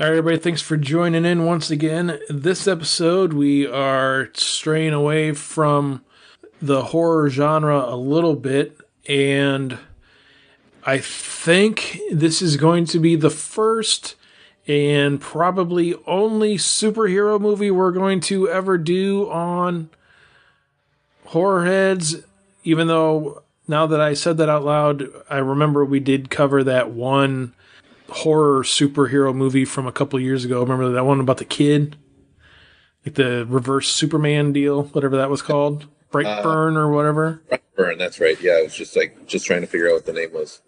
All right, everybody, thanks for joining in once again. This episode, we are straying away from the horror genre a little bit, and I think this is going to be the first and probably only superhero movie we're going to ever do on Horror Heads, even though now that I said that out loud, I remember we did cover that one horror superhero movie from a couple of years ago. Remember that one about the kid? Like the reverse Superman deal, whatever that was called? Brightburn or whatever. Burn, that's right. Yeah, I was just trying to figure out what the name was.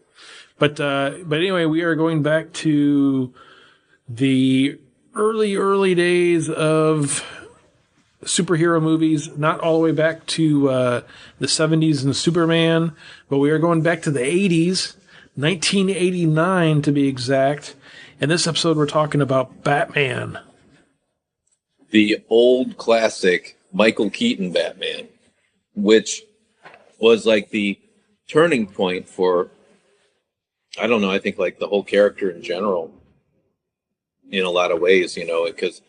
But anyway, we are going back to the early days of superhero movies, not all the way back to the 70s and Superman, but we are going back to the 80s, 1989 to be exact. In this episode, we're talking about Batman. The old classic Michael Keaton Batman, which was like the turning point for, I don't know, I think like the whole character in general in a lot of ways, because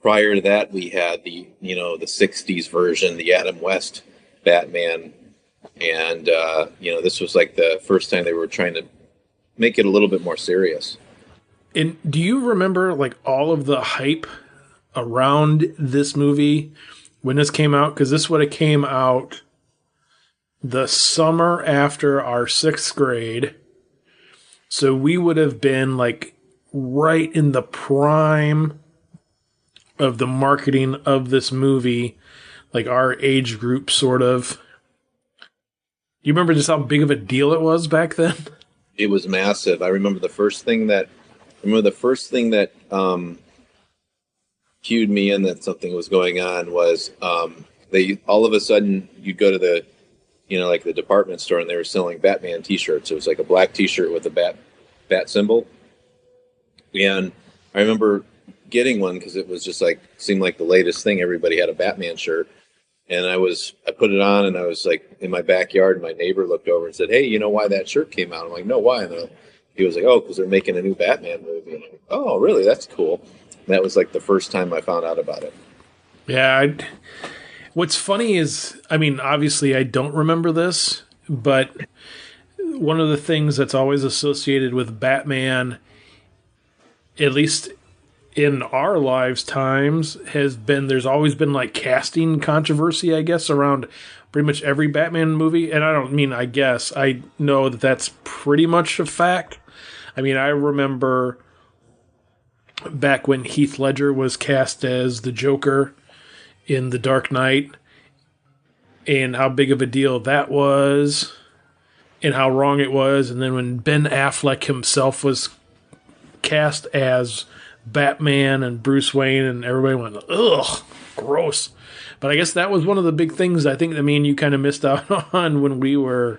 prior to that we had the 60s version, the Adam West Batman. And, this was like the first time they were trying to make it a little bit more serious. And do you remember like all of the hype around this movie when this came out? Because this would have came out the summer after our 6th grade. So we would have been like right in the prime of the marketing of this movie, like our age group sort of. You remember just how big of a deal it was back then? It was massive. I remember the first thing that cued me in that something was going on was they all of a sudden you'd go to the like the department store and they were selling Batman t-shirts. It was like a black t-shirt with a bat symbol. And I remember getting one because it was just like seemed like the latest thing. Everybody had a Batman shirt. And I put it on and I was like in my backyard and my neighbor looked over and said, "Hey, you know why that shirt came out?" I'm like, "No, why?" And he was like, "Oh, because they're making a new Batman movie." And I'm like, "Oh, really? That's cool." And that was like the first time I found out about it. Yeah. What's funny is, I mean, obviously I don't remember this, but one of the things that's always associated with Batman, at least in our lives times, has been there's always been like casting controversy, I guess, around pretty much every Batman movie. And I don't mean I guess, I know that that's pretty much a fact. I mean, I remember back when Heath Ledger was cast as the Joker in The Dark Knight and how big of a deal that was and how wrong it was. And then when Ben Affleck himself was cast as Batman and Bruce Wayne, and everybody went, "Ugh, gross." But I guess that was one of the big things I think that me and you kind of missed out on when we were,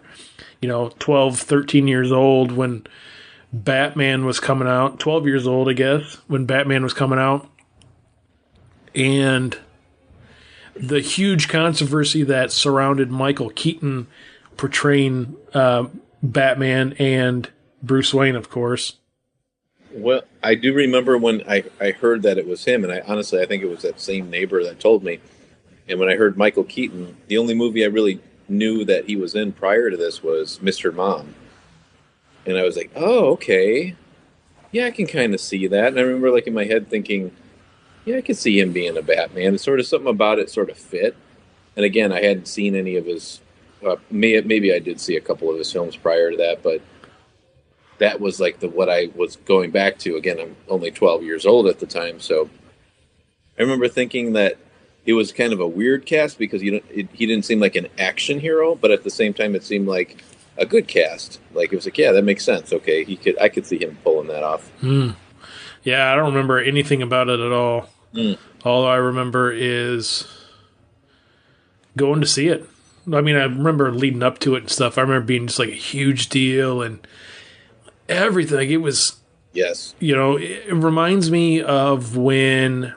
12, 13 years old when Batman was coming out. 12 years old, I guess, when Batman was coming out. And the huge controversy that surrounded Michael Keaton portraying Batman and Bruce Wayne, of course. Well, I do remember when I heard that it was him, and I think it was that same neighbor that told me. And when I heard Michael Keaton, the only movie I really knew that he was in prior to this was Mr. Mom. And I was like, "Oh, okay. Yeah, I can kind of see that." And I remember like in my head thinking, "Yeah, I could see him being a Batman." It's sort of something about it sort of fit. And again, I hadn't seen any of his, maybe I did see a couple of his films prior to that, but that was like what I was going back to. Again, I'm only 12 years old at the time, so I remember thinking that it was kind of a weird cast because he didn't seem like an action hero, but at the same time, it seemed like a good cast. Like it was like, yeah, that makes sense. Okay, I could see him pulling that off. Yeah, I don't remember anything about it at all. All I remember is going to see it. I mean, I remember leading up to it and stuff. I remember being just like a huge deal and everything. It was, yes, it reminds me of when,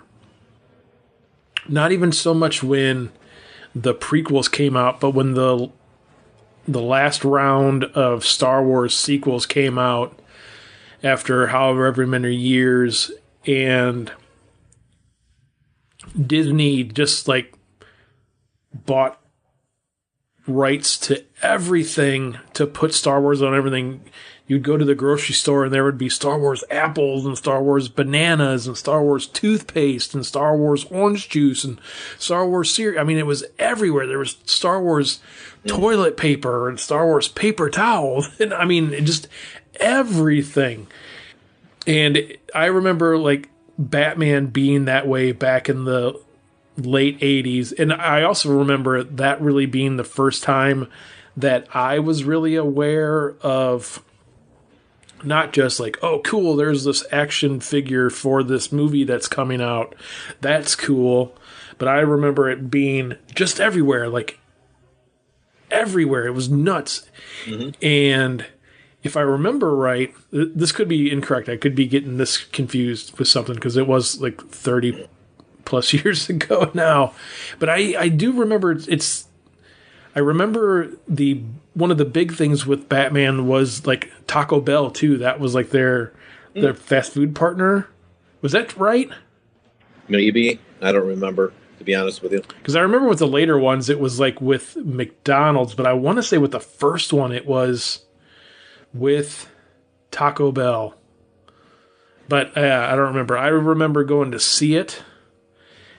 not even so much when the prequels came out, but when the last round of Star Wars sequels came out after however many years, and Disney just like bought rights to everything to put Star Wars on everything. You'd go to the grocery store and there would be Star Wars apples and Star Wars bananas and Star Wars toothpaste and Star Wars orange juice and Star Wars cereal. I mean, it was everywhere. There was Star Wars toilet paper and Star Wars paper towels. And I mean, just everything. And I remember like Batman being that way back in the late 80s. And I also remember that really being the first time that I was really aware of not just like, oh, cool, there's this action figure for this movie that's coming out. That's cool. But I remember it being just everywhere, like everywhere. It was nuts. Mm-hmm. And if I remember right, this could be incorrect. I could be getting this confused with something because it was like 30 plus years ago now. But I do remember I remember one of the big things with Batman was like Taco Bell too. That was like their fast food partner. Was that right? Maybe. I don't remember, to be honest with you. Because I remember with the later ones, it was like with McDonald's, but I want to say with the first one, it was with Taco Bell. But I don't remember. I remember going to see it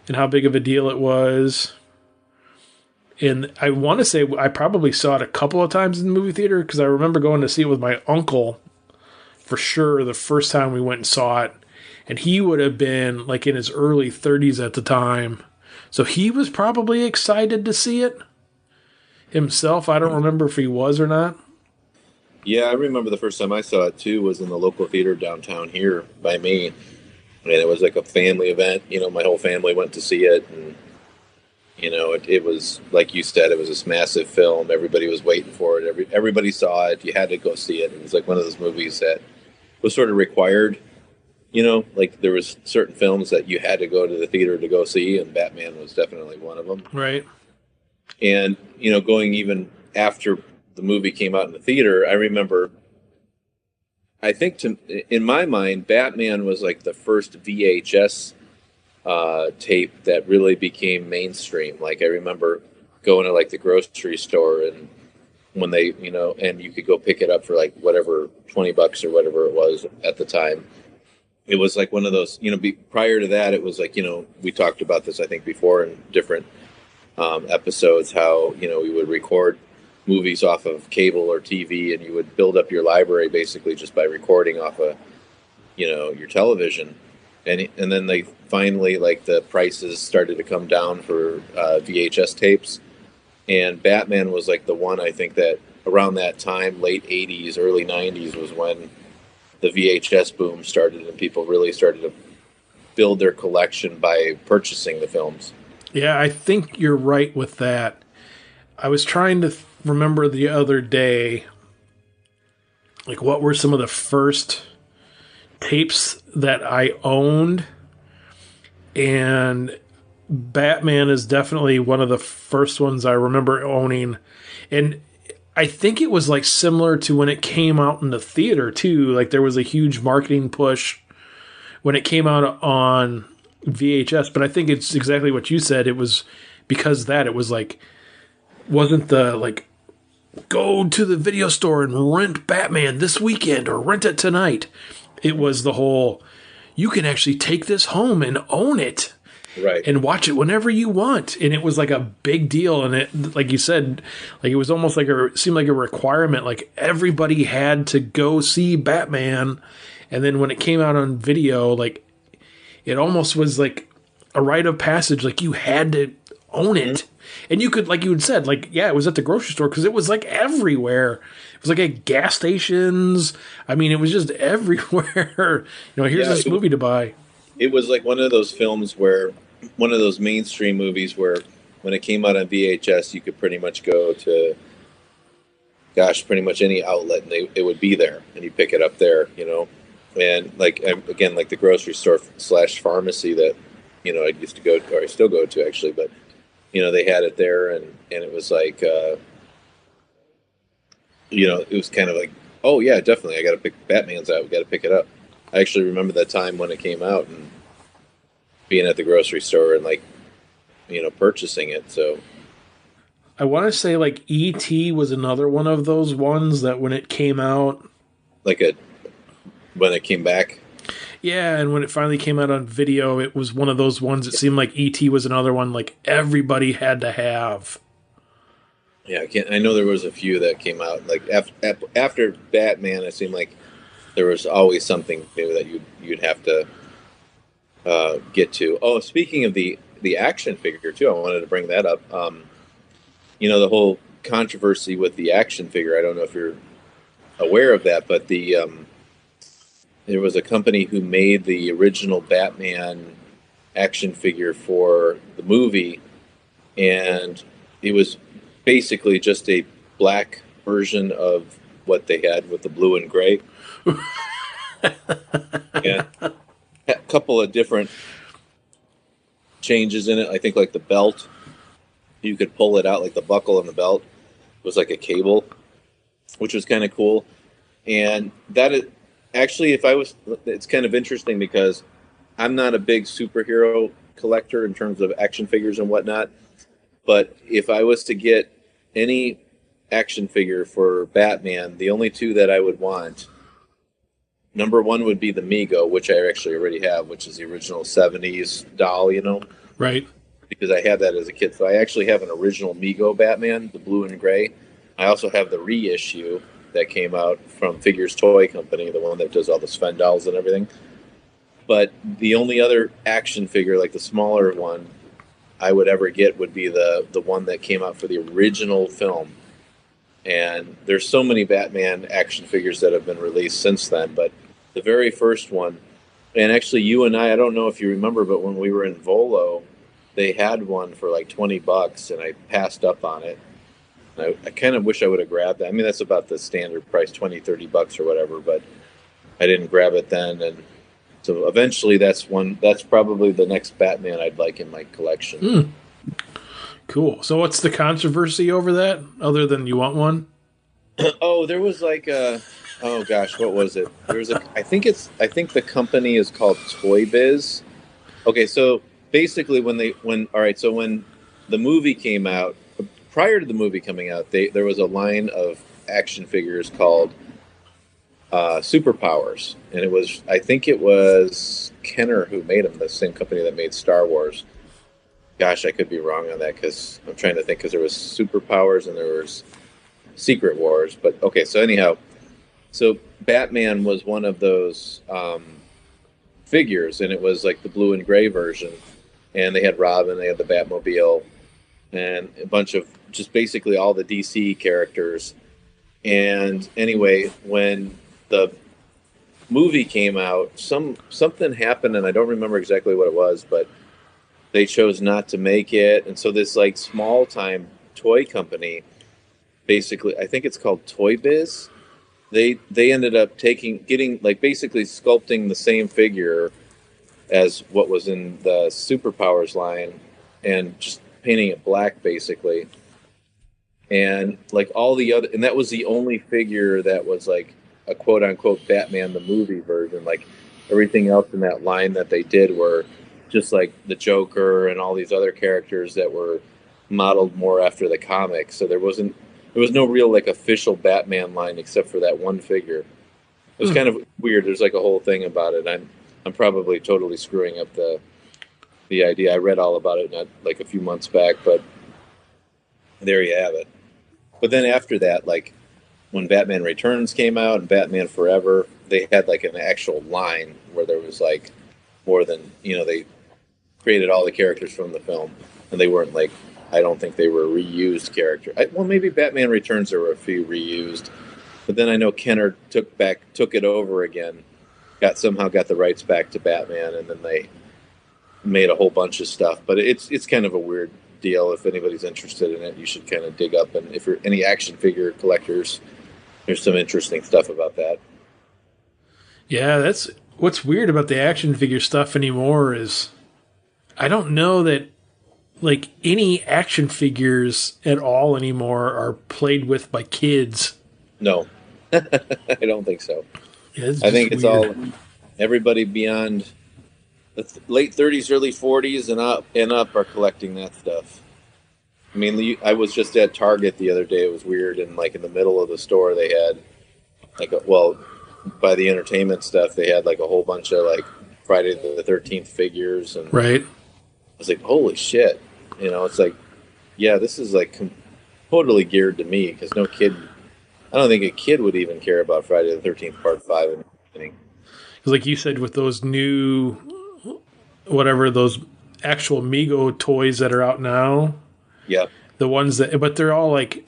and how big of a deal it was. And I want to say I probably saw it a couple of times in the movie theater because I remember going to see it with my uncle for sure the first time we went and saw it. And he would have been like in his early 30s at the time. So he was probably excited to see it himself. I don't remember if he was or not. Yeah, I remember the first time I saw it too was in the local theater downtown here by me. And it was like a family event. You know, my whole family went to see it. And you know, it was, like you said, it was this massive film. Everybody was waiting for it. Everybody saw it. You had to go see it. And it was like one of those movies that was sort of required. You know, like there was certain films that you had to go to the theater to go see, and Batman was definitely one of them. Right. And, you know, going even after the movie came out in the theater, I remember, I think in my mind, Batman was like the first VHS tape that really became mainstream. Like I remember going to like the grocery store and when they, you know, and you could go pick it up for like whatever, $20 or whatever it was at the time. It was like one of those, you know, prior to that, it was like, you know, we talked about this, I think before in different episodes, how, you know, we would record movies off of cable or TV and you would build up your library basically just by recording off of, you know, your television. And then they finally, like, the prices started to come down for VHS tapes. And Batman was, like, the one, I think, that around that time, late 80s, early 90s, was when the VHS boom started and people really started to build their collection by purchasing the films. Yeah, I think you're right with that. I was trying to remember the other day, like, what were some of the first tapes that I owned, and Batman is definitely one of the first ones I remember owning. And I think it was like similar to when it came out in the theater too. Like there was a huge marketing push when it came out on VHS, but I think it's exactly what you said. It was because that it was like, wasn't the like, go to the video store and rent Batman this weekend or rent it tonight. It was the whole, you can actually take this home and own it. Right. And watch it whenever you want. And it was like a big deal. And it, like you said, like it was almost like seemed like a requirement. Like everybody had to go see Batman. And then when it came out on video, like it almost was like a rite of passage. Like you had to own it. Mm-hmm. And you could, like you had said, like, yeah, it was at the grocery store because it was like everywhere. It was like at gas stations. I mean, it was just everywhere. You know, here's this movie to buy. It was like one of those films where, one of those mainstream movies where when it came out on VHS, you could pretty much go to, pretty much any outlet and it would be there and you pick it up there, you know. And like, again, like the grocery store / pharmacy that, you know, I used to go to, or I still go to actually, but you know, they had it there and it was like, you know, it was kind of like, oh yeah, definitely. I got to pick Batman's out. We got to pick it up. I actually remember that time when it came out and being at the grocery store and like purchasing it. So I want to say like E.T. was another one of those ones that when it came out, like a when it came back. yeah, and when it finally came out on video, it was one of those ones. It seemed like E.T. was another one like everybody had to have. Yeah, I know there was a few that came out like after Batman. It seemed like there was always something new that you'd have to get to. Oh, speaking of the action figure too, I wanted to bring that up. The whole controversy with the action figure. I don't know if you're aware of that, but there was a company who made the original Batman action figure for the movie, and it was basically just a black version of what they had with the blue and gray. Yeah, a couple of different changes in it. I think like the belt, you could pull it out, like the buckle on the belt was like a cable, which was kind of cool. And that is actually, it's kind of interesting because I'm not a big superhero collector in terms of action figures and whatnot. But if I was to get any action figure for Batman, the only two that I would want, number one would be the Mego, which I actually already have, which is the original 70s doll, Right. because I had that as a kid. So I actually have an original Mego Batman, the blue and gray. I also have the reissue that came out from Figures Toy Company, the one that does all the Sven dolls and everything. But the only other action figure, like the smaller one, I would ever get would be the one that came out for the original film. And there's so many Batman action figures that have been released since then, but the very first one, and actually you and I don't know if you remember, but when we were in Volo, they had one for like $20, and I passed up on it. I kind of wish I would have grabbed that. I mean, that's about the standard price, $20-$30 or whatever, but I didn't grab it then. And so eventually that's probably the next Batman I'd like in my collection. Mm. Cool. So what's the controversy over that other than you want one? Oh, there was like oh gosh, what was it? I think the company is called Toy Biz. Okay, so basically when the movie came out, prior to the movie coming out, there was a line of action figures called Superpowers, and I think it was Kenner who made them, the same company that made Star Wars. Gosh, I could be wrong on that because I'm trying to think, because there was Superpowers and there was Secret Wars. But okay, so anyhow, so Batman was one of those figures, and it was like the blue and gray version, and they had Robin, they had the Batmobile, and a bunch of just basically all the DC characters. And anyway, when the movie came out, something happened, and I don't remember exactly what it was, but they chose not to make it. And so this like small time toy company, basically, I think it's called Toy Biz. They ended up getting like basically sculpting the same figure as what was in the Superpowers line and just painting it black basically. And like all the other, and that was the only figure that was like a quote unquote Batman the movie version. Like everything else in that line that they did were just like the Joker and all these other characters that were modeled more after the comics. So there was no real like official Batman line except for that one figure. It was kind of weird. There's like a whole thing about it. I'm probably totally screwing up the idea. I read all about it not like a few months back, but there you have it. But then after that, like when Batman Returns came out and Batman Forever, they had like an actual line where there was like more than, they created all the characters from the film, and they weren't like, I don't think they were reused characters. Well, maybe Batman Returns there were a few reused, but then I know Kenner took it over again, somehow got the rights back to Batman, and then they made a whole bunch of stuff. But it's kind of a weird deal. If anybody's interested in it, you should kind of dig up. And if you're any action figure collectors, there's some interesting stuff about that. Yeah, that's what's weird about the action figure stuff anymore is I don't know that like any action figures at all anymore are played with by kids. No, I don't think so. Yeah, I think it's weird. everybody beyond the late 30s, early 40s, and up are collecting that stuff. I mean, I was just at Target the other day. It was weird, and like in the middle of the store, they had well, by the entertainment stuff, they had like a whole bunch of like Friday the 13th figures, and I Right. was like, holy shit, it's like, yeah, this is like totally geared to me because no kid, I don't think a kid would even care about Friday the 13th Part Five and anything. Because, like you said, with those new, whatever, those actual Mego toys that are out now, Yeah, the ones that, but they're all like,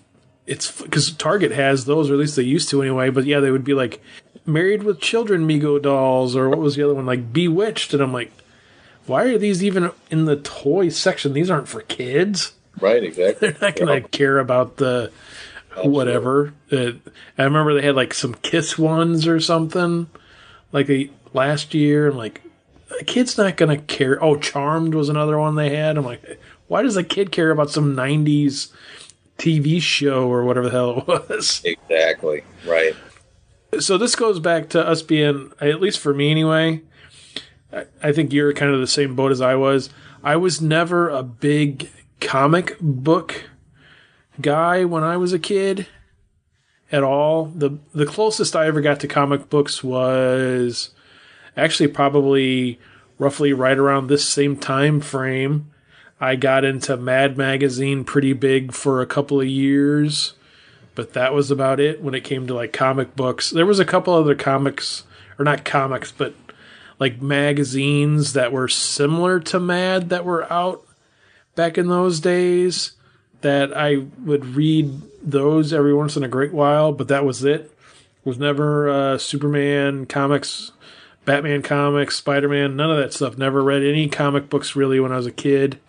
it's because Target has those, or at least they used to anyway. But yeah, they would be like Married with Children Mego dolls, or what was the other one, like Bewitched. And I'm like, why are these even in the toy section? These aren't for kids. right, exactly. They're not Yeah, going to care about the absolutely. whatever. I remember they had like some Kiss ones or something like last year. I'm like, a kid's not going to care. Oh, Charmed was another one they had. I'm like, why does a kid care about some 90s TV show or whatever the hell it was? Exactly. Right. So this goes back to us being, at least for me anyway, I think you're kind of the same boat as I was. I was never a big comic book guy when I was a kid at all. The closest I ever got to comic books was actually probably roughly right around this same time frame. I got into Mad Magazine pretty big for a couple of years, but that was about it when it came to like comic books. There was a couple other comics, or not comics, but like magazines that were similar to Mad that were out back in those days that I would read those every once in a great while, but that was it. Was never Superman comics, Batman comics, Spider-Man, none of that stuff. Never read any comic books really when I was a kid.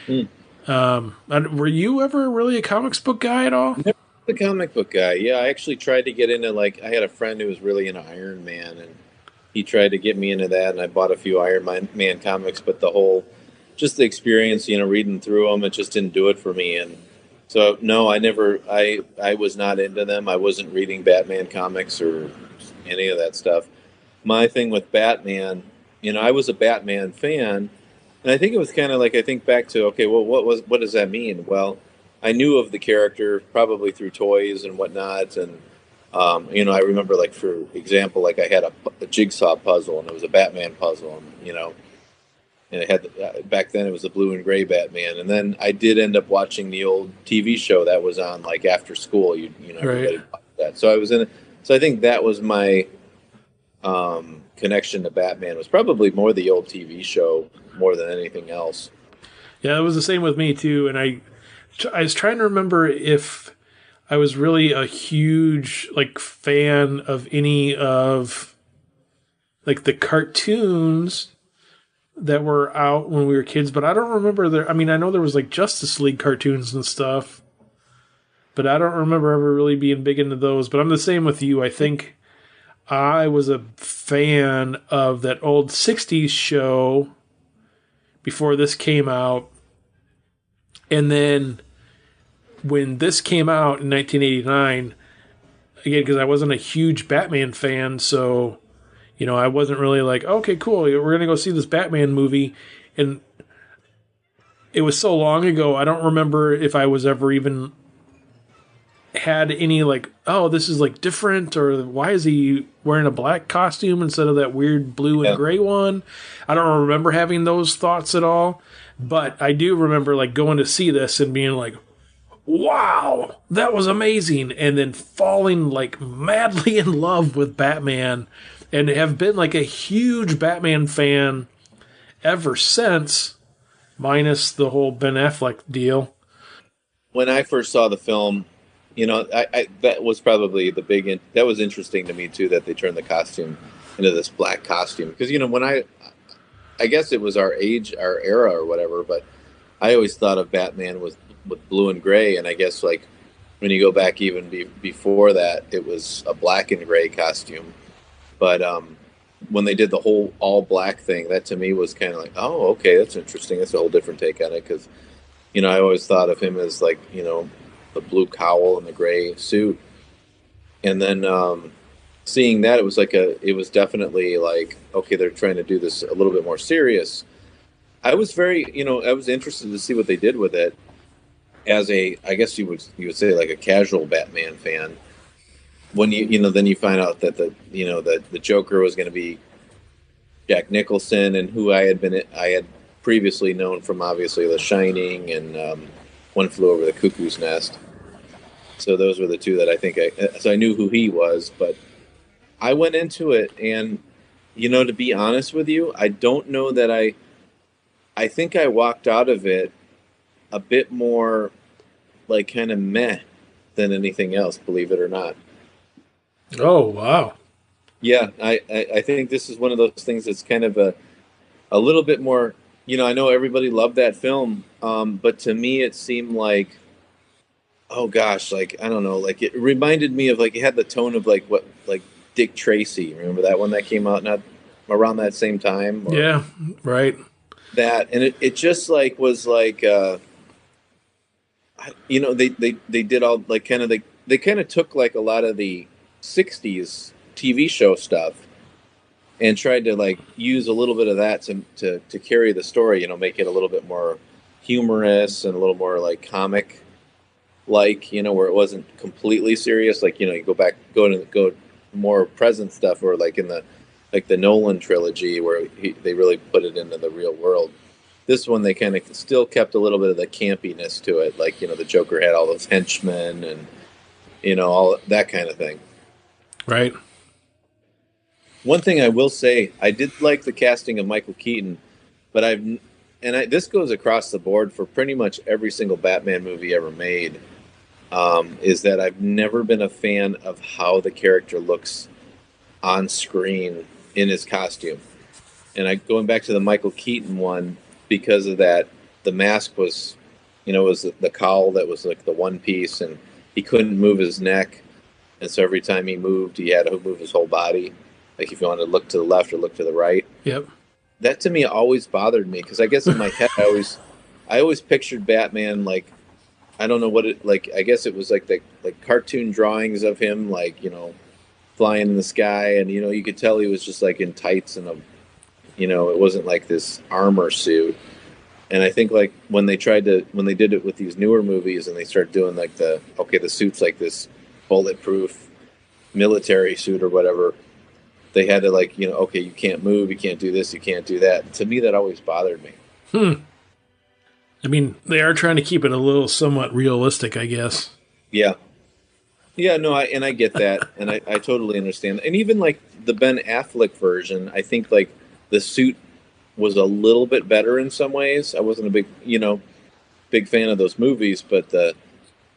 Hmm. Were you ever really a comics book guy at all? Never the comic book guy. Yeah, I actually tried to get into like I had a friend who was really into Iron Man, and he tried to get me into that, and I bought a few Man comics, but just the experience, reading through them, it just didn't do it for me. And so, no, I was not into them. I wasn't reading Batman comics or any of that stuff. My thing with Batman, I was a Batman fan, and I think it was kind of like I think back to okay, well, what does that mean? Well, I knew of the character probably through toys and whatnot, and I remember like for example, like I had a jigsaw puzzle, and it was a Batman puzzle, and it had back then it was the blue and gray Batman, and then I did end up watching the old TV show that was on like after school. Right. Everybody watched that, so I was in it. So I think that was my connection to Batman was probably more the old TV show more than anything else. Yeah, it was the same with me too. And I was trying to remember if I was really a huge like fan of any of like the cartoons that were out when we were kids, but I don't remember there. I mean, I know there was like Justice League cartoons and stuff, but I don't remember ever really being big into those. But I'm the same with you. I think I was a fan of that old 60s show before this came out. And then when this came out in 1989, again, because I wasn't a huge Batman fan, so, I wasn't really like, okay, cool, we're going to go see this Batman movie. And it was so long ago, I don't remember if I was ever even had any like, oh, this is like different, or why is he wearing a black costume instead of that weird blue and Yeah, gray one? I don't remember having those thoughts at all, but I do remember like going to see this and being like, wow, that was amazing, and then falling like madly in love with Batman, and have been like a huge Batman fan ever since, minus the whole Ben Affleck deal. when I first saw the film, that was probably that was interesting to me too that they turned the costume into this black costume because when I guess it was our age, our era or whatever, but I always thought of Batman with blue and gray, and I guess like when you go back even before that, it was a black and gray costume. But when they did the whole all black thing, that to me was kind of like, oh, okay, that's interesting. That's a whole different take on it because I always thought of him as like the blue cowl and the gray suit, and then seeing that, it was definitely like, okay, they're trying to do this a little bit more serious. I was I was interested to see what they did with it as I guess you would say like a casual Batman fan. When then you find out that the Joker was going to be Jack Nicholson, and who I had previously known from obviously The Shining and One Flew Over the Cuckoo's Nest. So those were the two that so I knew who he was, but I went into it, and to be honest with you, I don't know that I think I walked out of it a bit more like kind of meh than anything else, believe it or not. Oh, wow. Yeah, I think this is one of those things that's kind of a little bit more. I know everybody loved that film, but to me it seemed like, oh gosh, like I don't know, like it reminded me of like it had the tone of like Dick Tracy. Remember that one that came out not around that same time? Or Yeah, right. that, and it just like was like they did all like kind of they kind of took like a lot of the '60s TV show stuff and tried to like use a little bit of that to carry the story. Make it a little bit more humorous and a little more like comic, like where it wasn't completely serious. Like you go more present stuff, or like in the Nolan trilogy where they really put it into the real world. This one they kind of still kept a little bit of the campiness to it, like the Joker had all those henchmen and all that kind of thing. Right. One thing I will say, I did like the casting of Michael Keaton, but this goes across the board for pretty much every single Batman movie ever made. Is that I've never been a fan of how the character looks on screen in his costume. And going back to the Michael Keaton one, because of that, the mask was, it was the cowl that was like the one piece, and he couldn't move his neck. And so every time he moved, he had to move his whole body. Like if you wanted to look to the left or look to the right. Yep. That to me always bothered me, because I guess in my head I always pictured Batman like, I don't know what it like. I guess it was like the cartoon drawings of him, like flying in the sky, and you could tell he was just like in tights and it wasn't like this armor suit. And I think like when they did it with these newer movies, and they started doing like the suit's like this bulletproof military suit or whatever, they had to like okay, you can't move, you can't do this, you can't do that. To me, that always bothered me. I mean, they are trying to keep it a little somewhat realistic, I guess. Yeah. Yeah, no, I get that, and I totally understand. And even like the Ben Affleck version, I think like the suit was a little bit better in some ways. I wasn't a big fan of those movies, but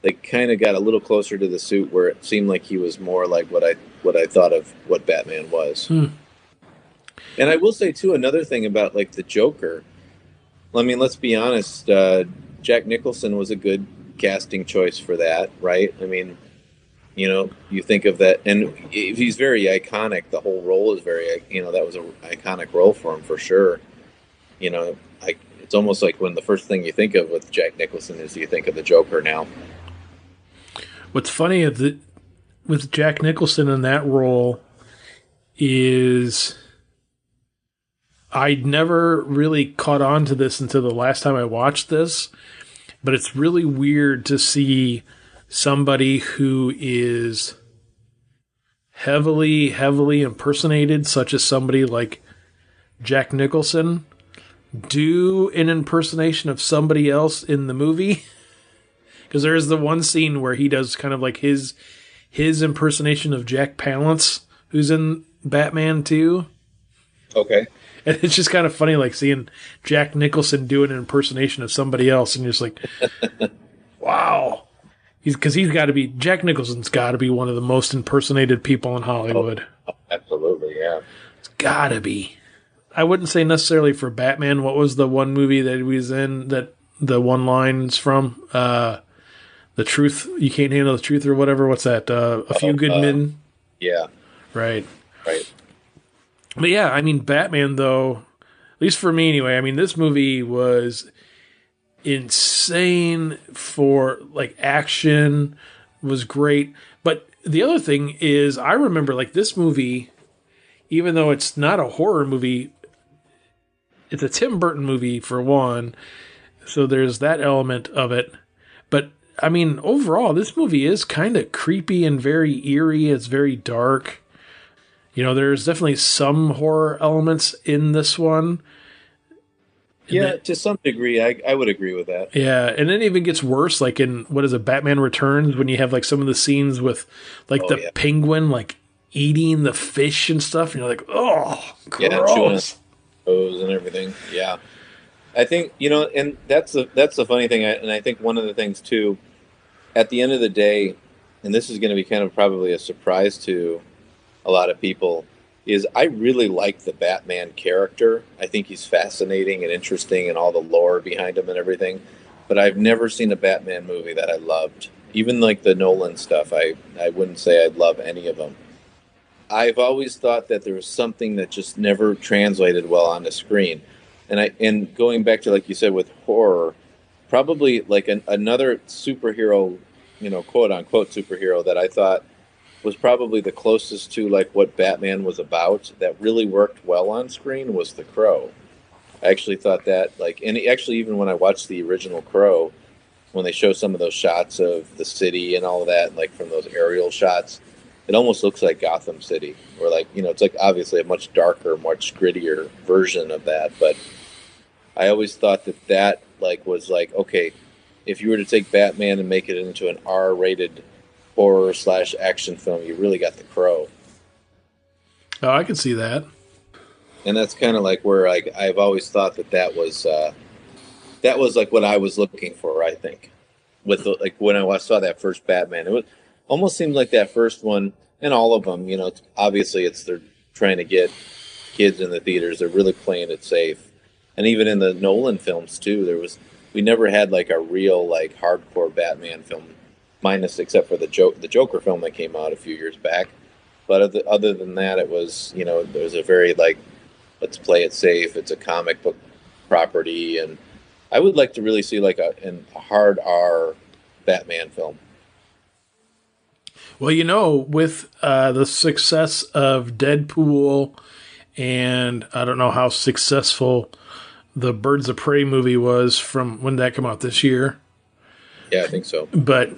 they kind of got a little closer to the suit where it seemed like he was more like what I thought of what Batman was. And I will say too, another thing about like the Joker. I mean, let's be honest. Jack Nicholson was a good casting choice for that, right? I mean, you think of that, and he's very iconic. The whole role is very, that was an iconic role for him for sure. It's almost like when the first thing you think of with Jack Nicholson is you think of the Joker now. What's funny is that with Jack Nicholson in that role is I never really caught on to this until the last time I watched this, but it's really weird to see somebody who is heavily impersonated, such as somebody like Jack Nicholson, do an impersonation of somebody else in the movie. Because there's the one scene where he does kind of like his impersonation of Jack Palance, who's in Batman 2. Okay. And it's just kind of funny, like seeing Jack Nicholson do an impersonation of somebody else, and you're just like, wow. Because Jack Nicholson's got to be one of the most impersonated people in Hollywood. Oh, absolutely, yeah. It's got to be. I wouldn't say necessarily for Batman. What was the one movie that he was in that the one line's from? The Truth, You Can't Handle the Truth, or whatever. What's that? A Few Good Men? Yeah. Right. Right. But yeah, I mean, Batman, though, at least for me anyway, I mean, this movie was insane for, like, action was great. But the other thing is, I remember like this movie, even though it's not a horror movie, it's a Tim Burton movie for one. So there's that element of it. But I mean, overall, this movie is kind of creepy and very eerie. It's very dark. You know, there's definitely some horror elements in this one. Yeah, to some degree, I would agree with that. Yeah, and it even gets worse, like in what is it, Batman Returns, when you have like some of the scenes with like Oh the yeah, penguin like eating the fish and stuff, and you're like, oh, yeah, chewing on gross. toes and everything. Yeah, I think and that's the funny thing, and I think one of the things too, at the end of the day, and this is going to be kind of probably a surprise to a lot of people, is I really like the Batman character. I think he's fascinating and interesting and all the lore behind him and everything. But I've never seen a Batman movie that I loved. Even like the Nolan stuff, I wouldn't say I'd love any of them. I've always thought that there was something that just never translated well on the screen. And going back to like you said with horror, probably like another superhero, quote unquote superhero that I thought was probably the closest to like what Batman was about that really worked well on screen was The Crow. I actually thought that like, and actually even when I watched the original Crow, when they show some of those shots of the city and all of that, like from those aerial shots, it almost looks like Gotham City, or like it's like obviously a much darker, much grittier version of that. But I always thought that like was like okay, if you were to take Batman and make it into an R-rated horror slash action film, you really got The Crow. Oh, I can see that. And that's kind of like where I've always thought that was like what I was looking for. I think with like when saw that first Batman, it was almost seemed like that first one, and all of them. Obviously they're trying to get kids in the theaters. They're really playing it safe, and even in the Nolan films too, we never had like a real like hardcore Batman film, minus except for the Joker film that came out a few years back. But other than that, it was there was a very like let's play it safe. It's a comic book property, and I would like to really see like a hard R Batman film. Well, with the success of Deadpool, and I don't know how successful the Birds of Prey movie was from when that came out this year, Yeah, I think so. but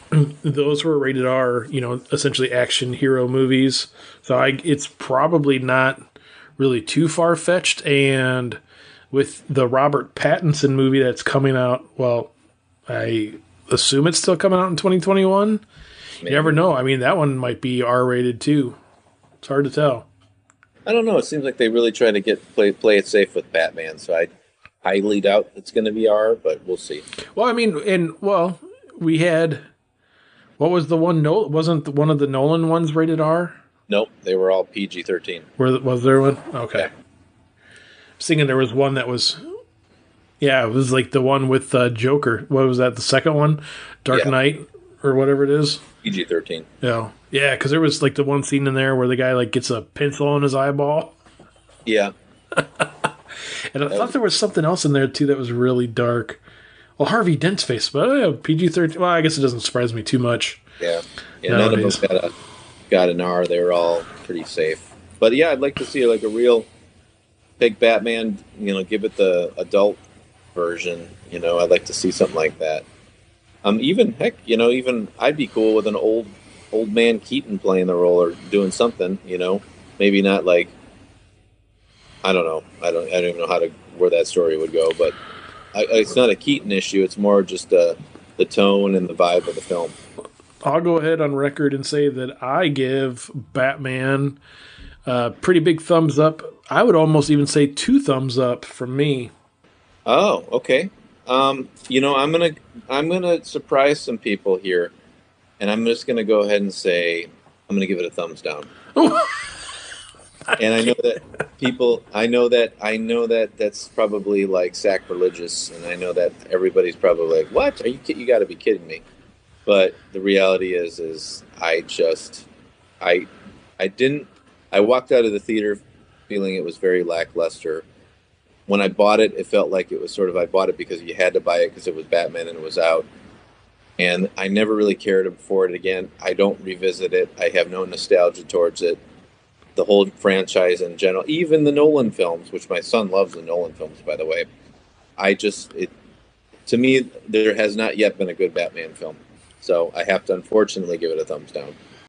those were rated R, essentially action hero movies. So it's probably not really too far fetched. And with the Robert Pattinson movie that's coming out, well, I assume it's still coming out in 2021. Maybe. You never know. I mean, that one might be R rated too. It's hard to tell. I don't know. It seems like they really try to play it safe with Batman. So I highly doubt it's going to be R, but we'll see. Well, I mean, we had, what was the one? No, wasn't one of the Nolan ones rated R? Nope, they were all PG-13. Was there one? Okay. Yeah. I was thinking there was one that was, yeah, it was like the one with Joker. What was that? The second one, Dark Yeah. Knight or whatever it is. PG-13. Yeah, because there was like the one scene in there where the guy like gets a pencil in his eyeball. Yeah. And I thought there was something else in there too that was really dark. Well, Harvey Dent's face, but PG-13. Well, I guess it doesn't surprise me too much. Yeah. None of them got an R. They were all pretty safe. But yeah, I'd like to see like a real big Batman. Give it the adult version. I'd like to see something like that. Even heck, even I'd be cool with an old man Keaton playing the role or doing something. Maybe not like I don't know. I don't even know where that story would go. But it's not a Keaton issue. It's more just the tone and the vibe of the film. I'll go ahead on record and say that I give Batman a pretty big thumbs up. I would almost even say 2 thumbs up from me. Oh, okay. I'm gonna surprise some people here, and I'm just gonna go ahead and say I'm gonna give it a thumbs down. And I know that that's probably like sacrilegious, and I know that everybody's probably like, "What? You got to be kidding me!" But the reality is I didn't. I walked out of the theater feeling it was very lackluster. When I bought it, it felt like it was sort of I bought it because you had to buy it because it was Batman and it was out. and I never really cared for it again. I don't revisit it. I have no nostalgia towards it. The whole franchise in general, even the Nolan films, which my son loves the Nolan films, by the way. I just it to me there has not yet been a good Batman film, so I have to unfortunately give it a thumbs down.